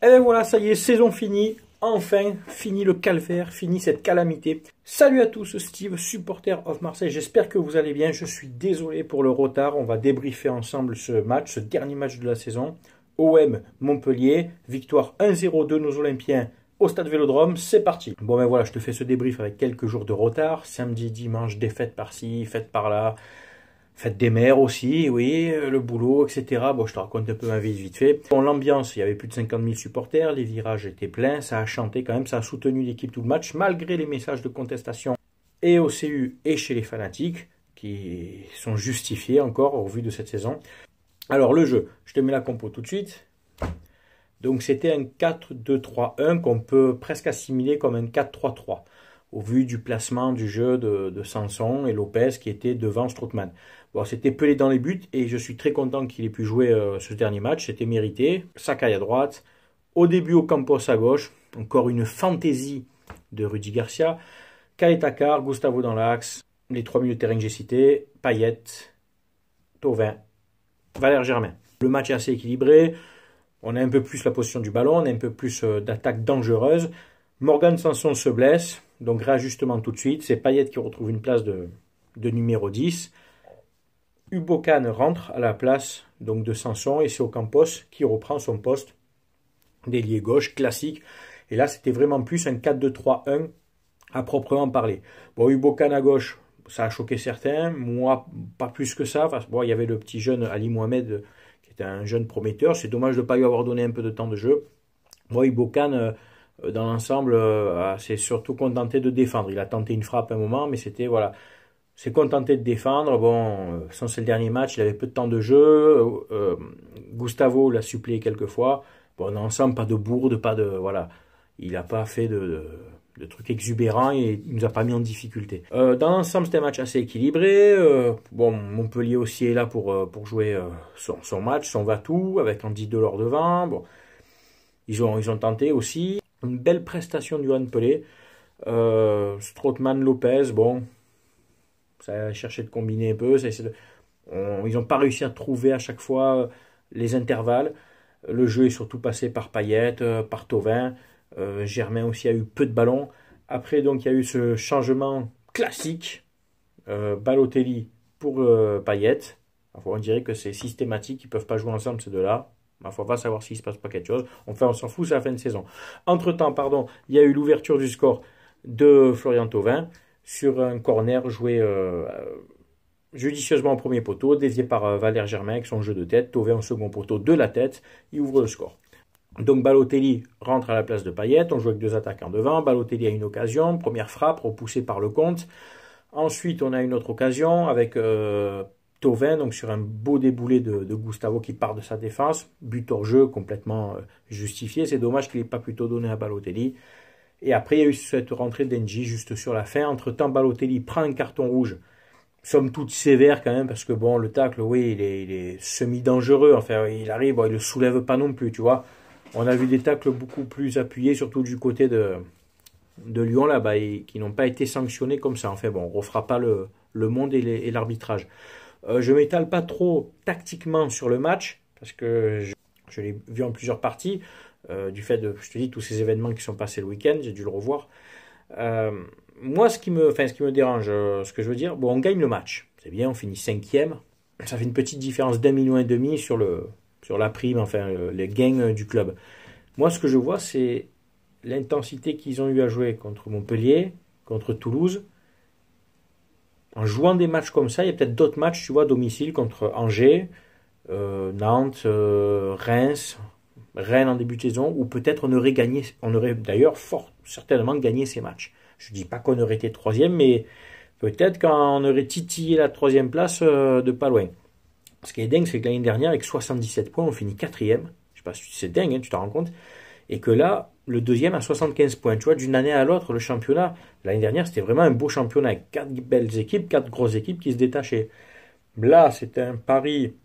Et bien voilà, ça y est, saison finie. Enfin, fini le calvaire, fini cette calamité. Salut à tous, Steve, supporter of Marseille. J'espère que vous allez bien. Je suis désolé pour le retard. On va débriefer ensemble ce match, ce dernier match de la saison. OM Montpellier, victoire 1-0 de nos Olympiens au stade Vélodrome. C'est parti. Bon ben voilà, je te fais ce débrief avec quelques jours de retard. Samedi, dimanche, défaite par-ci, fête par-là. Fête des mères aussi, oui, le boulot, etc. Bon, je te raconte un peu ma vie vite fait. Bon, l'ambiance, il y avait plus de 50 000 supporters, les virages étaient pleins, ça a chanté quand même, ça a soutenu l'équipe tout le match, malgré les messages de contestation et au CU et chez les fanatiques, qui sont justifiés encore au vu de cette saison. Alors, le jeu, je te mets la compo tout de suite. Donc, c'était un 4-2-3-1 qu'on peut presque assimiler comme un 4-3-3. Au vu du placement du jeu de Sanson et Lopez qui était devant Strootman. Bon, c'était Pelé dans les buts et je suis très content qu'il ait pu jouer ce dernier match, c'était mérité. Sakai à droite, au début Ocampos à gauche, encore une fantaisie de Rudy Garcia. Kaetakar, Gustavo dans l'axe, les trois milieux de terrain que j'ai cités, Payet, Thauvin, Valère Germain. Le match est assez équilibré, on a un peu plus la possession du ballon, on a un peu plus d'attaque dangereuse. Morgan Sanson se blesse, donc réajustement tout de suite. C'est Payet qui retrouve une place de numéro 10. Ubokan rentre à la place donc de Sanson et c'est Ocampos qui reprend son poste d'ailier gauche classique. Et là, c'était vraiment plus un 4-2-3-1 à proprement parler. Bon, Ubokan à gauche, ça a choqué certains. Moi, pas plus que ça. Enfin, bon, il y avait le petit jeune Ali Mohamed qui était un jeune prometteur. C'est dommage de ne pas lui avoir donné un peu de temps de jeu. Moi, Ubokan... dans l'ensemble, c'est surtout contenté de défendre. Il a tenté une frappe à un moment, mais c'était, voilà, c'est contenté de défendre. Bon, sans c'est le dernier match, il avait peu de temps de jeu. Gustavo l'a suppléé quelques fois. Bon, dans l'ensemble, pas de bourde, pas de, voilà. Il n'a pas fait de trucs exubérants et il nous a pas mis en difficulté. Dans l'ensemble, c'était un match assez équilibré. Bon, Montpellier aussi est là pour jouer son match, son va-tout, avec Andy Delors devant. Bon, ils ont tenté aussi. Une belle prestation du Han Pelé. Strootman, Lopez, bon, ça a cherché de combiner un peu. Ils n'ont pas réussi à trouver à chaque fois les intervalles. Le jeu est surtout passé par Payet, par Thauvin. Germain aussi a eu peu de ballons. Après, donc, il y a eu ce changement classique. Balotelli pour Payet. Enfin, on dirait que c'est systématique. Ils ne peuvent pas jouer ensemble, ces deux-là. Il faut pas savoir s'il ne se passe pas quelque chose. Enfin, on s'en fout, c'est la fin de saison. Entre-temps, il y a eu l'ouverture du score de Florian Thauvin sur un corner joué judicieusement au premier poteau, dévié par Valère Germain avec son jeu de tête. Thauvin au second poteau de la tête, il ouvre le score. Donc Balotelli rentre à la place de Payet. On joue avec deux attaquants devant. Balotelli a une occasion, première frappe repoussée par Lecomte. Ensuite, on a une autre occasion avec... Thauvin, donc sur un beau déboulé de Gustavo qui part de sa défense, but hors jeu complètement justifié. C'est dommage qu'il n'ait pas plutôt donné à Balotelli. Et après, il y a eu cette rentrée d'Engie juste sur la fin. Entre-temps, Balotelli prend un carton rouge, somme toute sévère quand même, parce que bon, le tacle, oui, il est semi-dangereux. Enfin, il arrive, bon, il ne le soulève pas non plus, tu vois. On a vu des tacles beaucoup plus appuyés, surtout du côté de Lyon, là-bas, qui n'ont pas été sanctionnés comme ça. Enfin bon, on ne refera pas le monde et l'arbitrage. Je ne m'étale pas trop tactiquement sur le match, parce que je l'ai vu en plusieurs parties, du fait de, je te dis, tous ces événements qui sont passés le week-end, j'ai dû le revoir. Moi, ce qui me dérange, ce que je veux dire, bon, on gagne le match, c'est bien, on finit 5e, ça fait une petite différence d'1,5 million sur la prime, enfin, les gains du club. Moi, ce que je vois, c'est l'intensité qu'ils ont eu à jouer contre Montpellier, contre Toulouse. En jouant des matchs comme ça, il y a peut-être d'autres matchs, tu vois, à domicile contre Angers, Nantes, Reims, Rennes en début de saison, où peut-être on aurait d'ailleurs fort certainement gagné ces matchs. Je ne dis pas qu'on aurait été 3e, mais peut-être qu'on aurait titillé la 3e place de pas loin. Ce qui est dingue, c'est que l'année dernière, avec 77 points, on finit 4e. Je ne sais pas si c'est dingue, hein, tu t'en rends compte. Et que là, le deuxième à 75 points. Tu vois, d'une année à l'autre, le championnat, l'année dernière, c'était vraiment un beau championnat avec 4 belles équipes, 4 grosses équipes qui se détachaient. Là, c'est un pari,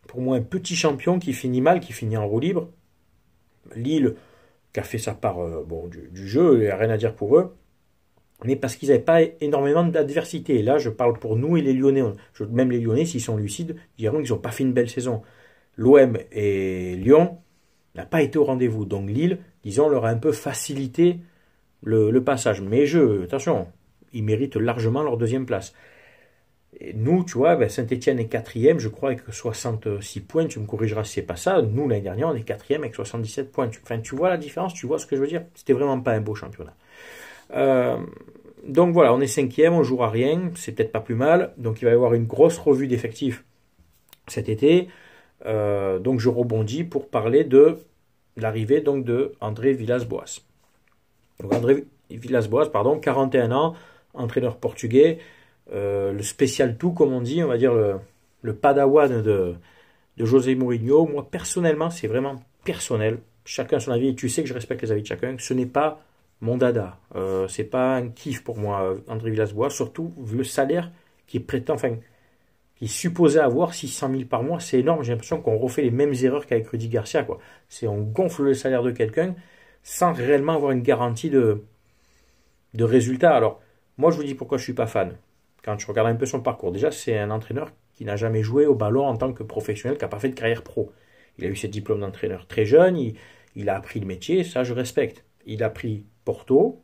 pour moi, un petit champion qui finit mal, qui finit en roue libre. Lille, qui a fait sa part du jeu, il n'y a rien à dire pour eux. Mais parce qu'ils n'avaient pas énormément d'adversité. Et là, je parle pour nous et les Lyonnais. Même les Lyonnais, s'ils sont lucides, diront qu'ils n'ont pas fait une belle saison. L'OM et Lyon, n'a pas été au rendez-vous. Donc Lille, disons, leur a un peu facilité le passage. Mais attention, ils méritent largement leur deuxième place. Et nous, tu vois, Saint-Etienne est quatrième, je crois, avec 66 points. Tu me corrigeras si c'est pas ça. Nous, l'année dernière, on est quatrième avec 77 points. Tu vois la différence, tu vois ce que je veux dire? C'était vraiment pas un beau championnat. Donc voilà, on est cinquième, on jouera rien. C'est peut-être pas plus mal. Donc il va y avoir une grosse revue d'effectifs cet été. Donc je rebondis pour parler de l'arrivée donc de André Villas-Boas. Donc André Villas-Boas, 41 ans, entraîneur portugais. Le spécial tout, comme on dit, on va dire le padawan de José Mourinho. Moi, personnellement, c'est vraiment personnel. Chacun son avis, et tu sais que je respecte les avis de chacun. Ce n'est pas mon dada. C'est pas un kiff pour moi, André Villas-Boas, surtout vu le salaire qui prétend, qui est supposé avoir 600 000 par mois. C'est énorme. J'ai l'impression qu'on refait les mêmes erreurs qu'avec Rudy Garcia, quoi. On gonfle le salaire de quelqu'un sans réellement avoir une garantie de résultat. Alors, moi, je vous dis pourquoi je suis pas fan. Quand je regarde un peu son parcours, déjà, c'est un entraîneur qui n'a jamais joué au ballon en tant que professionnel, qui n'a pas fait de carrière pro. Il a eu ses diplômes d'entraîneur très jeune, il a appris le métier, ça je respecte. Il a pris Porto,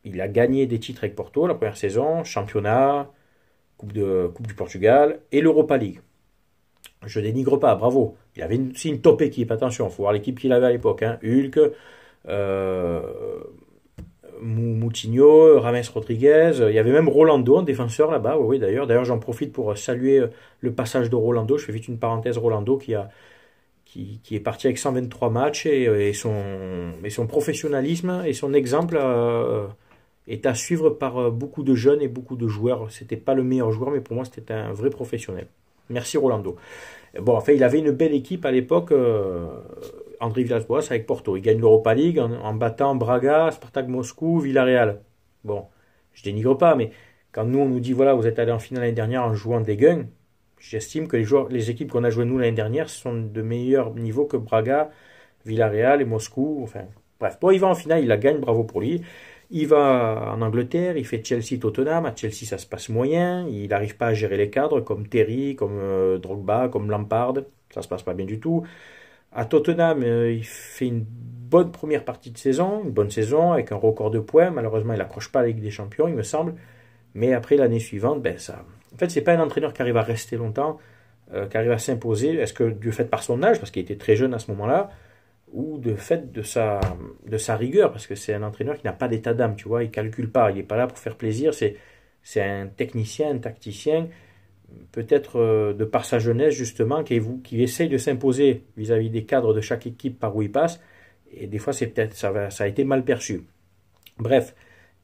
il a gagné des titres avec Porto la première saison, championnat, coupe du Portugal et l'Europa League. Je dénigre pas, bravo. Il avait aussi une top équipe, attention, il faut voir l'équipe qu'il avait à l'époque. Hulk, Moutinho, Rames Rodriguez, il y avait même Rolando, un défenseur là-bas, oui d'ailleurs. D'ailleurs, j'en profite pour saluer le passage de Rolando. Je fais vite une parenthèse, Rolando qui est parti avec 123 matchs et son professionnalisme et son exemple est à suivre par beaucoup de jeunes et beaucoup de joueurs. C'était pas le meilleur joueur, mais pour moi, c'était un vrai professionnel. Merci Rolando. Bon, il avait une belle équipe à l'époque, André Villas-Boas avec Porto. Il gagne l'Europa League en battant Braga, Spartak Moscou, Villarreal. Bon, je dénigre pas, mais quand nous on nous dit voilà, vous êtes allé en finale l'année dernière en jouant des guns, j'estime que les équipes qu'on a jouées nous l'année dernière sont de meilleurs niveaux que Braga, Villarreal et Moscou. Bref, bon, il va en finale, il la gagne, bravo pour lui. Il va en Angleterre, il fait Chelsea-Tottenham. À Chelsea, ça se passe moyen. Il n'arrive pas à gérer les cadres comme Terry, comme Drogba, comme Lampard. Ça se passe pas bien du tout. À Tottenham, il fait une bonne première partie de saison, une bonne saison avec un record de points. Malheureusement, il n'accroche pas la Ligue des Champions, il me semble. Mais après, l'année suivante, ça... En fait, c'est pas un entraîneur qui arrive à rester longtemps, qui arrive à s'imposer. Est-ce que du fait par son âge, parce qu'il était très jeune à ce moment-là, ou de fait de sa rigueur, parce que c'est un entraîneur qui n'a pas d'état d'âme, tu vois, il calcule pas, il n'est pas là pour faire plaisir, c'est un technicien, un tacticien, peut-être de par sa jeunesse justement, qui essaye de s'imposer vis-à-vis des cadres de chaque équipe par où il passe, et des fois ça a été mal perçu. Bref,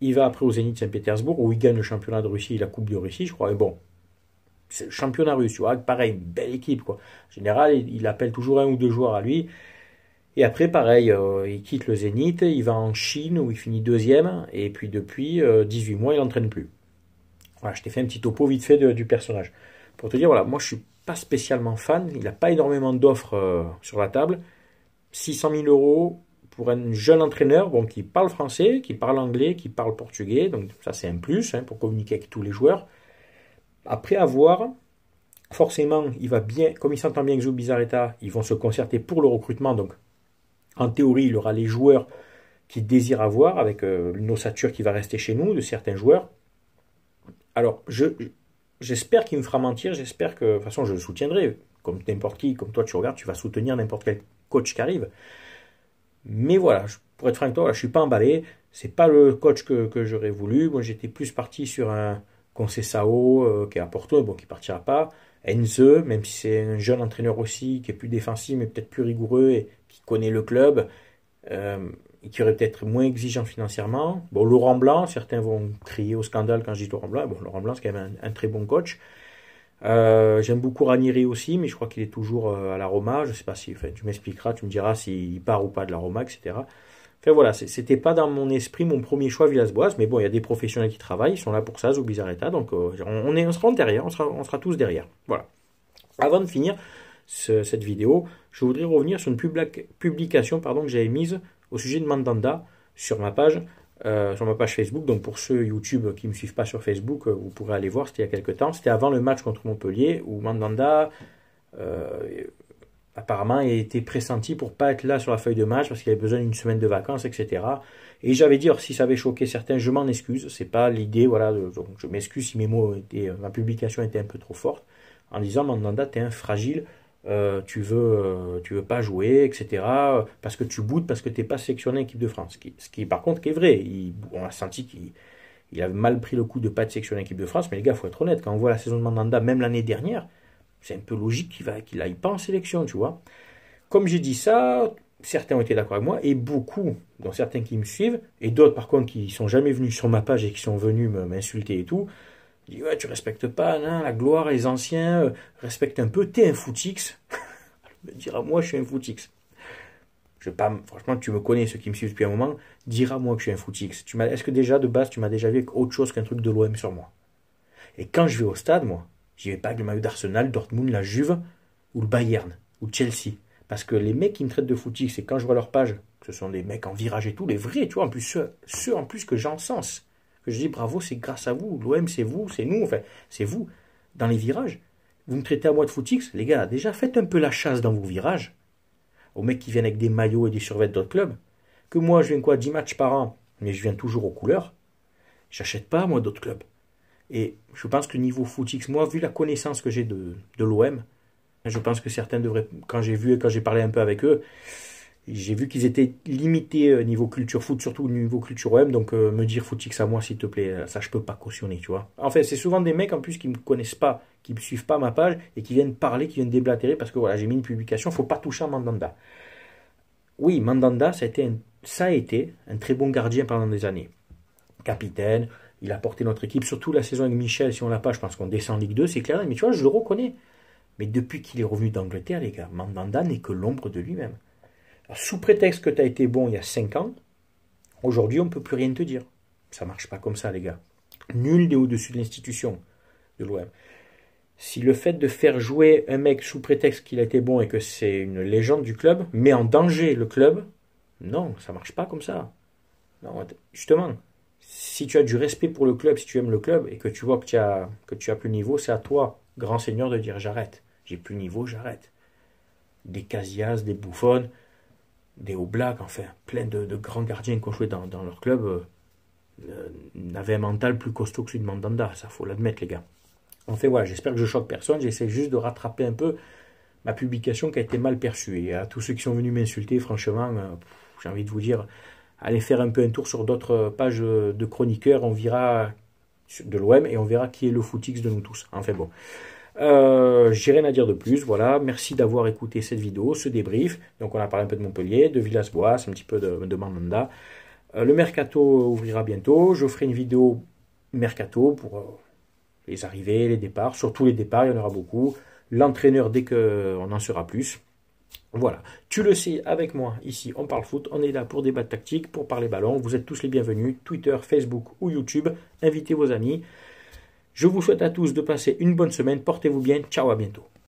il va après au Zénith Saint-Pétersbourg, où il gagne le championnat de Russie, la Coupe de Russie, je crois, et bon, c'est le championnat russe, tu vois, pareil, une belle équipe, quoi. En général, il appelle toujours un ou deux joueurs à lui. Et après, pareil, il quitte le Zénith, il va en Chine où il finit deuxième, et puis depuis 18 mois, il n'entraîne plus. Voilà, je t'ai fait un petit topo vite fait du personnage. Pour te dire, voilà, moi je suis pas spécialement fan, il n'a pas énormément d'offres sur la table. 600 000 euros pour un jeune entraîneur qui parle français, qui parle anglais, qui parle portugais, donc ça c'est un plus pour communiquer avec tous les joueurs. Après avoir, forcément, il va bien, comme il s'entend bien avec Zubizarreta, ils vont se concerter pour le recrutement, donc en théorie, il aura les joueurs qu'il désire avoir, avec une ossature qui va rester chez nous, de certains joueurs. Alors, j'espère qu'il me fera mentir, j'espère que, de toute façon, je le soutiendrai, comme n'importe qui, comme toi tu regardes, tu vas soutenir n'importe quel coach qui arrive. Mais voilà, pour être franc avec toi, je ne suis pas emballé, c'est pas le coach que j'aurais voulu. Moi, j'étais plus parti sur un Conceição qui est à Porto, qui ne partira pas. Enze, même si c'est un jeune entraîneur aussi, qui est plus défensif, mais peut-être plus rigoureux et qui connaît le club, et qui aurait peut-être moins exigeant financièrement. Bon, Laurent Blanc, certains vont crier au scandale quand je dis Laurent Blanc. Bon, Laurent Blanc, c'est quand même un très bon coach. J'aime beaucoup Ranieri aussi, mais je crois qu'il est toujours à la Roma. Je sais pas si, tu m'expliqueras, tu me diras s'il part ou pas de la Roma, etc. Enfin voilà, c'était pas dans mon esprit mon premier choix Villas-Boas, mais bon, il y a des professionnels qui travaillent, ils sont là pour ça, Zubizarreta, donc on sera derrière, on sera tous derrière. Voilà. Avant de finir cette vidéo, je voudrais revenir sur une publication que j'avais mise au sujet de Mandanda sur ma page Facebook. Donc pour ceux YouTube qui ne me suivent pas sur Facebook, vous pourrez aller voir, c'était il y a quelques temps. C'était avant le match contre Montpellier où Mandanda apparemment, il était pressenti pour pas être là sur la feuille de match parce qu'il avait besoin d'une semaine de vacances, etc. Et j'avais dit, alors, si ça avait choqué certains, je m'en excuse. C'est pas l'idée, voilà. Donc, je m'excuse si mes mots étaient, ma publication était un peu trop forte, en disant, Mandanda, t'es un fragile, tu veux pas jouer, etc. Parce que tu boudes, parce que t'es pas sélectionné équipe de France. Ce qui par contre, qui est vrai. On a senti qu'il avait mal pris le coup de pas être sélectionné équipe de France. Mais les gars, faut être honnête. Quand on voit la saison de Mandanda, même l'année dernière, c'est un peu logique qu'il aille pas en sélection, tu vois. Comme j'ai dit ça, certains ont été d'accord avec moi, et beaucoup, dont certains qui me suivent, et d'autres par contre qui sont jamais venus sur ma page et qui sont venus m'insulter et tout, disent ouais, tu respectes pas, non, la gloire, les anciens, respecte un peu, t'es un footix. Dire à moi, je suis un footix. Je vais pas, franchement, tu me connais, ceux qui me suivent depuis un moment, dire à moi que je suis un footix. Est-ce que déjà, de base, tu m'as déjà vu avec autre chose qu'un truc de l'OM sur moi? Et quand je vais au stade, moi, j'y vais pas avec le maillot d'Arsenal, Dortmund, la Juve, ou le Bayern, ou Chelsea. Parce que les mecs qui me traitent de footix, et quand je vois leur page, ce sont des mecs en virage et tout, les vrais, tu vois, en plus, ceux en plus que j'encense, que je dis bravo, c'est grâce à vous, l'OM c'est vous, c'est nous, enfin, c'est vous, dans les virages. Vous me traitez à moi de footix, les gars, déjà faites un peu la chasse dans vos virages, aux mecs qui viennent avec des maillots et des survêtements d'autres clubs, que moi je viens quoi, 10 matchs par an, mais je viens toujours aux couleurs, j'achète pas moi d'autres clubs. Et je pense que niveau footix, moi, vu la connaissance que j'ai de l'OM, je pense que certains devraient, quand j'ai parlé un peu avec eux, j'ai vu qu'ils étaient limités niveau culture foot, surtout niveau culture OM, donc me dire footix à moi, s'il te plaît, ça je peux pas cautionner, tu vois. En fait, c'est souvent des mecs en plus qui me connaissent pas, qui me suivent pas ma page et qui viennent parler, qui viennent déblatérer parce que voilà, j'ai mis une publication, faut pas toucher à Mandanda. Oui, Mandanda, ça a été un très bon gardien pendant des années. Capitaine, il a porté notre équipe, surtout la saison avec Michel, si on l'a pas, je pense qu'on descend en Ligue 2, c'est clair, mais tu vois, je le reconnais. Mais depuis qu'il est revenu d'Angleterre, les gars, Mandanda n'est que l'ombre de lui-même. Sous prétexte que tu as été bon il y a 5 ans, aujourd'hui, on ne peut plus rien te dire. Ça ne marche pas comme ça, les gars. Nul n'est au-dessus de l'institution de l'OM. Si le fait de faire jouer un mec sous prétexte qu'il a été bon et que c'est une légende du club, met en danger le club, non, ça ne marche pas comme ça. Non, justement, si tu as du respect pour le club, si tu aimes le club et que tu vois que tu as plus de niveau, c'est à toi, grand seigneur, de dire j'arrête. J'ai plus de niveau, j'arrête. Des Casillas, des Buffon, des Oblak, enfin, plein de grands gardiens qui ont joué dans leur club n'avaient un mental plus costaud que celui de Mandanda. Ça, faut l'admettre, les gars. Enfin, voilà, j'espère que je choque personne. J'essaie juste de rattraper un peu ma publication qui a été mal perçue. Et à tous ceux qui sont venus m'insulter, franchement, j'ai envie de vous dire, allez faire un peu un tour sur d'autres pages de chroniqueurs. On verra de l'OM et on verra qui est le footix de nous tous. Enfin bon. J'ai rien à dire de plus, voilà, merci d'avoir écouté cette vidéo, ce débrief. Donc on a parlé un peu de Montpellier, de Villas-Boas, un petit peu de Mandanda. Le Mercato ouvrira bientôt, je ferai une vidéo Mercato pour les arrivées, les départs, surtout les départs, il y en aura beaucoup. L'entraîneur dès qu'on en saura plus. Voilà, tu le sais, avec moi, ici, on parle foot, on est là pour débattre tactique, pour parler ballon, vous êtes tous les bienvenus, Twitter, Facebook ou YouTube, invitez vos amis. Je vous souhaite à tous de passer une bonne semaine, portez-vous bien, ciao, à bientôt.